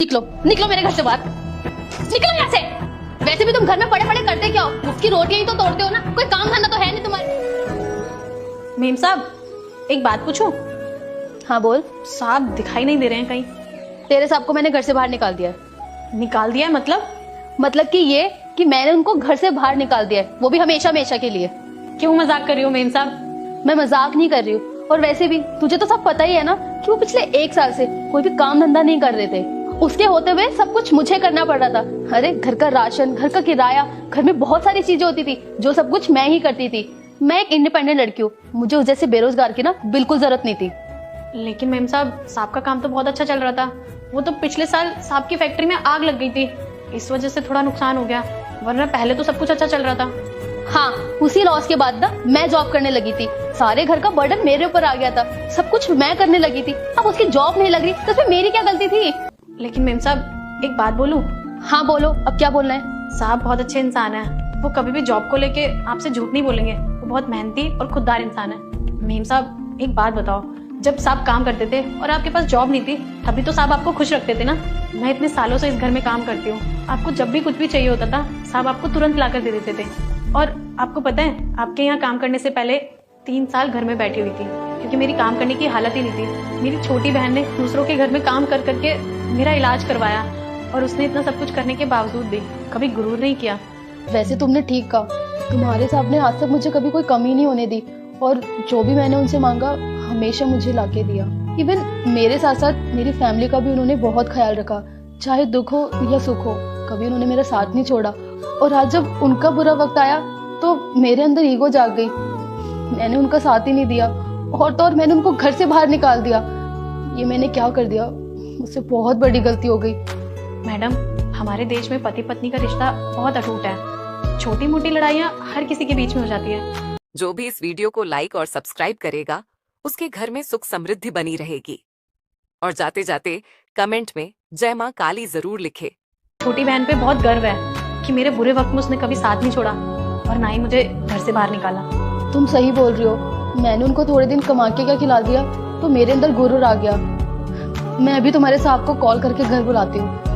निकलो निकलो मेरे घर से बाहर, निकलो यहाँ से। वैसे भी तुम घर में पड़े पड़े करते क्या हो? उसकी रोटियां ही तो तोड़ते हो ना, कोई काम धंधा तो है नहीं तुम्हारे। मेम साहब एक बात पूछूं? हाँ बोल। साहब दिखाई नहीं दे रहे हैं कहीं। तेरे साहब को मैंने घर से बाहर निकाल दिया। निकाल दिया है मतलब कि ये कि मैंने उनको घर से बाहर निकाल दिया है, वो भी हमेशा हमेशा के लिए। क्यों मजाक कर रही हो मेम साहब? मैं मजाक नहीं कर रही हूँ। और वैसे भी तुझे तो सब पता ही है ना कि वो पिछले 1 साल से कोई भी काम धंधा नहीं कर रहे थे। उसके होते हुए सब कुछ मुझे करना पड़ रहा था। अरे घर का राशन, घर का किराया, घर में बहुत सारी चीजें होती थी जो सब कुछ मैं ही करती थी। मैं एक इंडिपेंडेंट लड़की हूँ, मुझे उस जैसे बेरोजगार की ना बिल्कुल जरूरत नहीं थी। लेकिन मेम साहब का काम तो बहुत अच्छा चल रहा था। वो तो पिछले साल साहब की फैक्ट्री में आग लग गई थी, इस वजह से थोड़ा नुकसान हो गया, वरना पहले तो सब कुछ अच्छा चल रहा था। हाँ, उसी लॉस के बाद ना मैं जॉब करने लगी थी। सारे घर का बर्डन मेरे ऊपर आ गया था, सब कुछ मैं करने लगी थी। अब उसकी जॉब नहीं लग रही तो उसमें मेरी क्या गलती थी? लेकिन मेम साहब एक बात बोलूं? हाँ बोलो, अब क्या बोलना है? साहब बहुत अच्छे इंसान है, वो कभी भी जॉब को लेके आपसे झूठ नहीं बोलेंगे। वो बहुत मेहनती और खुददार इंसान है। मेम साहब एक बात बताओ, जब साहब काम करते थे और आपके पास जॉब नहीं थी तभी तो साहब आपको खुश रखते थे ना। मैं इतने सालों से इस घर में काम करती हूँ, आपको जब भी कुछ भी चाहिए होता था साहब आपको तुरंत ला कर दे देते थे। और आपको पता है, आपके यहाँ काम करने से पहले 3 साल घर में बैठी हुई थी, क्योंकि मेरी काम करने की हालत ही नहीं थी। मेरी छोटी बहन ने दूसरों के घर में काम कर करके मेरा इलाज करवाया, और उसने इतना सब कुछ करने के बावजूद भी कभी गुरूर नहीं किया। वैसे तुमने ठीक कहा, तुम्हारे साहब ने आज तक मुझे कभी कोई कमी नहीं होने दी, और जो भी मैंने उनसे मांगा हमेशा मुझे लाके दिया। इवन मेरे साथ साथ मेरी फैमिली का भी उन्होंने बहुत ख्याल रखा, चाहे दुख हो या सुख हो, कभी उन्होंने मेरा साथ नहीं छोड़ा। और आज जब उनका बुरा वक्त आया तो मेरे अंदर ईगो जाग गई, मैंने उनका साथ ही नहीं दिया, और तो और मैंने उनको घर से बाहर निकाल दिया। ये मैंने क्या कर दिया? मुझसे बहुत बड़ी गलती हो गई। मैडम, हमारे देश में पति पत्नी का रिश्ता बहुत अटूट है। छोटी मोटी लड़ाइयाँ हर किसी के बीच में हो जाती है। जो भी इस वीडियो को लाइक और सब्सक्राइब करेगा उसके घर में सुख समृद्धि बनी रहेगी। और जाते जाते कमेंट में जय मां काली जरूर लिखे। छोटी बहन पे बहुत गर्व है कि मेरे बुरे वक्त में उसने कभी साथ नहीं छोड़ा और ना ही मुझे घर से बाहर निकाला। तुम सही बोल रही हो, मैंने उनको थोड़े दिन कमा के क्या खिला दिया तो मेरे अंदर गुरूर आ गया। मैं अभी तुम्हारे साहब को कॉल करके घर बुलाती हूँ।